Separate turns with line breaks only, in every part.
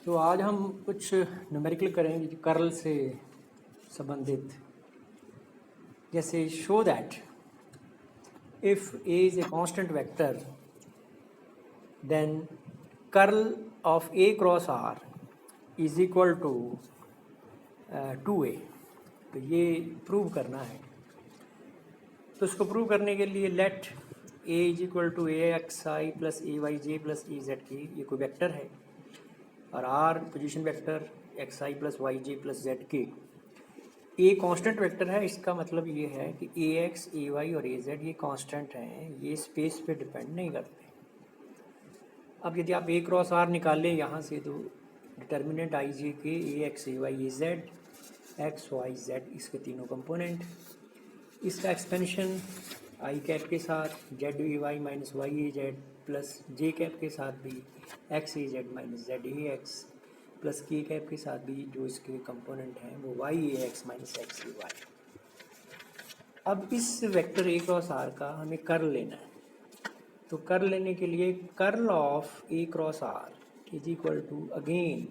तो आज हम कुछ न्यूमेरिकल करेंगे कर्ल से संबंधित। जैसे show that if a is a constant vector then curl of A cross are is equal to 2a। तो ये प्रूव करना है। तो इसको प्रूव करने के लिए let a is equal to a x I plus A Y J plus e z की ये कोई वेक्टर है और r position vector x I plus y J plus z k a constant vector है। इसका मतलब ये है कि ए एक्स ए वाई और ए जेड ये कांस्टेंट हैं, ये स्पेस पे डिपेंड नहीं करते। अब यदि आप ए क्रॉस आर निकालें यहाँ से तो determinant i J k a x A y A Z x y z इसके तीनों कंपोनेंट, इसका एक्सपेंशन आई कैप के साथ जेड ए वाई माइनस वाई ए जेड प्लस जे कैप के साथ भी x A Z minus Z A x plus के cap के साथ भी जो इसके कंपोनेंट हैं वो वाई ए एक्स माइनस एक्स ए वाई। अब इस वेक्टर ए क्रॉस आर का हमें कर्ल लेना है। तो कर्ल लेने के लिए curl of A cross are is equal to again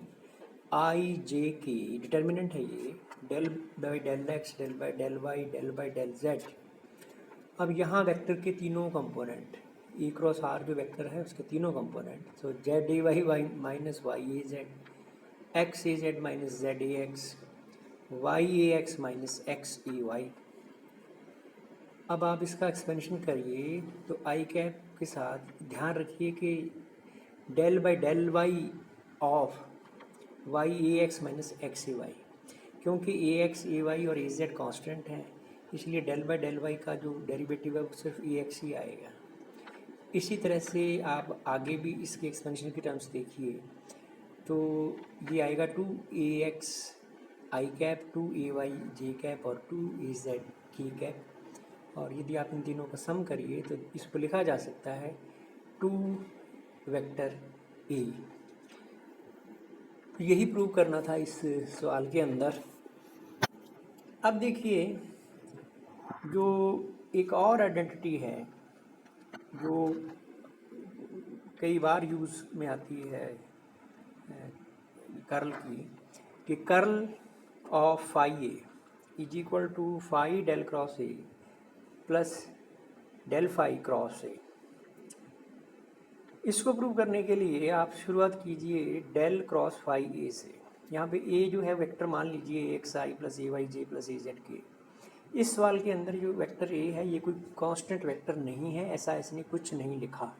I J K, determinant है ये del by del x del by del Y del by del Z. अब यहाँ वेक्टर के तीनों कंपोनेंट ए क्रॉस आर जो वेक्टर है उसके तीनों component, so Z A Y Y minus Y A Z X A Z minus Z A X Y A x minus x A Y. अब आप इसका एक्सपेंशन करिए तो आई कैप के साथ ध्यान रखिए कि del by del y of y A x minus x A y, क्योंकि ए एक्स ए वाई और ए जेड कॉन्स्टेंट हैं इसलिए डेल बाई डेल वाई का जो डेरिवेटिव है वो सिर्फ ए एक्स ही आएगा। इसी तरह से आप आगे भी इसके एक्सपेंशन की टर्म्स देखिए तो ये आएगा 2 ए एक्स आई कैप 2 ए वाई जे कैप और 2 ए जेड के कैप। और यदि आप इन तीनों का सम करिए तो इसको लिखा जा सकता है 2 वेक्टर ए। यही प्रूव करना था इस सवाल के अंदर। अब देखिए जो एक और आइडेंटिटी है जो कई बार यूज़ में आती है कर्ल की, कि curl of phi A is equal to phi del cross A plus del phi cross a. इसको प्रूव करने के लिए आप शुरुआत कीजिए डेल क्रॉस फाई ए से। यहाँ पे ए जो है वेक्टर मान लीजिए x I plus A Y J plus A Z के। इस सवाल के अंदर जो वेक्टर ए है ये कोई कांस्टेंट वेक्टर नहीं है, ऐसा इसने कुछ नहीं लिखा।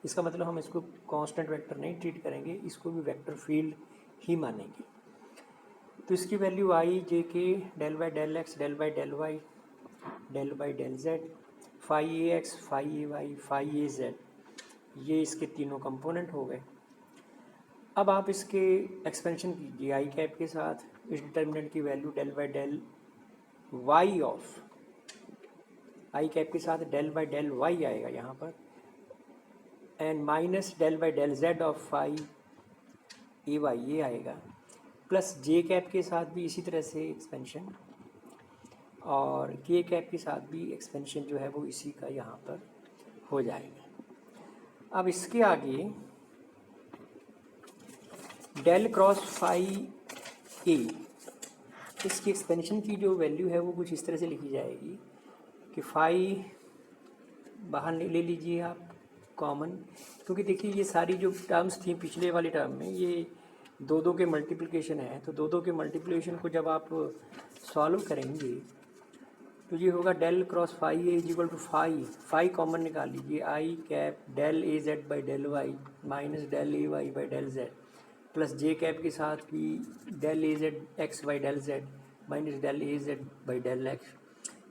इसका मतलब हम इसको कांस्टेंट वेक्टर नहीं ट्रीट करेंगे, इसको भी वेक्टर फील्ड ही मानेंगे। तो इसकी वैल्यू आई जे के del by del x del by del Y del by del z phi a x phi a y phi a z, ये इसके तीनों कंपोनेंट हो गए। अब आप इसके एक्सपेंशन कीजिए आई कैप के साथ, इस डिटर्मिनेंट की value del by del y of i cap के साथ डेल बाई डेल वाई आएगा यहाँ पर and minus del by del z of phi a y ये आएगा प्लस जे कैप के साथ भी इसी तरह से एक्सपेंशन और के कैप के साथ भी एक्सपेंशन जो है वो इसी का यहाँ पर हो जाएगा। अब इसके आगे डेल क्रॉस फाई ए, इसकी एक्सपेंशन की जो वैल्यू है वो कुछ इस तरह से लिखी जाएगी कि फाई बाहर ले लीजिए आप कॉमन, क्योंकि देखिए ये सारी जो टर्म्स थी पिछले वाले टर्म में ये दो के मल्टीप्लिकेशन है। तो दो के मल्टीप्लिकेशन को जब आप सॉल्व करेंगे तो ये होगा del cross phi A is equal to phi common निकाल लीजिए I cap del A Z by del Y minus del A Y by del Z plus J cap के साथ भी del A Z X by del Z minus del A Z by del X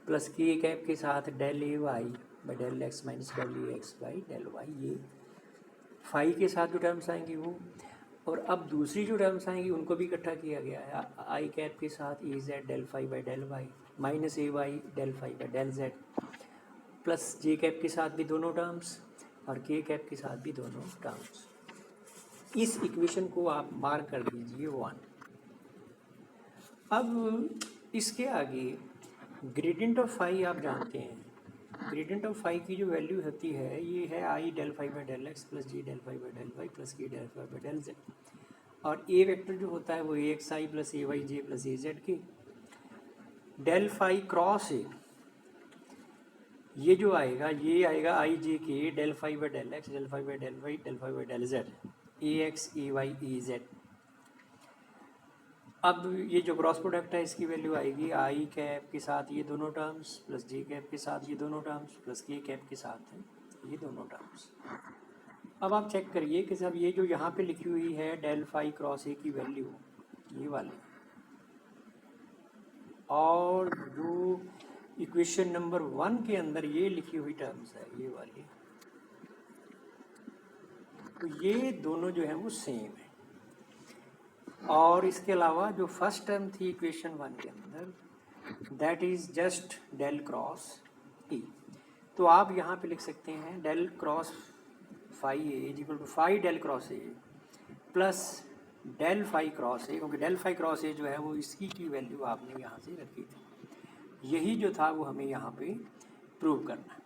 plus के cap के साथ del A Y by del X minus del A X by del Y. ये phi के साथ जो टर्म्स आएंगी वो, और अब दूसरी जो टर्म्स आएंगी उनको भी इकट्ठा किया गया है आई कैप के साथ A Z del phi by del Y minus A Y del phi by del Z plus J cap के साथ भी दोनों टर्म्स और के कैप के साथ भी दोनों टर्म्स। इस इक्वेशन को आप मार्क कर दीजिए 1। अब इसके आगे ग्रेडियंट ऑफ फाई आप जानते हैं, ग्रेडियंट ऑफ फाई की जो वैल्यू होती है ये है I del phi by del X plus J del phi by del Y plus K del phi by del Z. और ए वेक्टर जो होता है वो A x I plus A Y J plus A Z K. Del phi cross A, ये जो आएगा ये आएगा आई जे के del phi by del x, del phi by del Y, del phi by del Z, A x A y A Z. अब ये जो cross product है इसकी वैल्यू आएगी आई कैप के साथ ये दोनों टर्म्स प्लस जे कैप के साथ ये दोनों टर्म्स प्लस के कैप के साथ है ये दोनों टर्म्स। अब आप चेक करिए कि साहब ये जो यहाँ पे लिखी हुई है डेल फाई क्रॉस ए की वैल्यू ये वाली, और जो इक्वेशन नंबर 1 के अंदर ये लिखी हुई टर्म्स है ये वाली, तो ये दोनों जो है वो सेम है। और इसके अलावा जो फर्स्ट टर्म थी इक्वेशन 1 के अंदर that is just del cross E, तो आप यहाँ पे लिख सकते हैं del cross phi A is equal to phi del cross A plus del phi cross A, क्योंकि डेल फाई क्रॉस ए जो है वो इसकी की वैल्यू आपने यहाँ से रखी थी, यही जो था वो हमें यहाँ पे प्रूव करना है।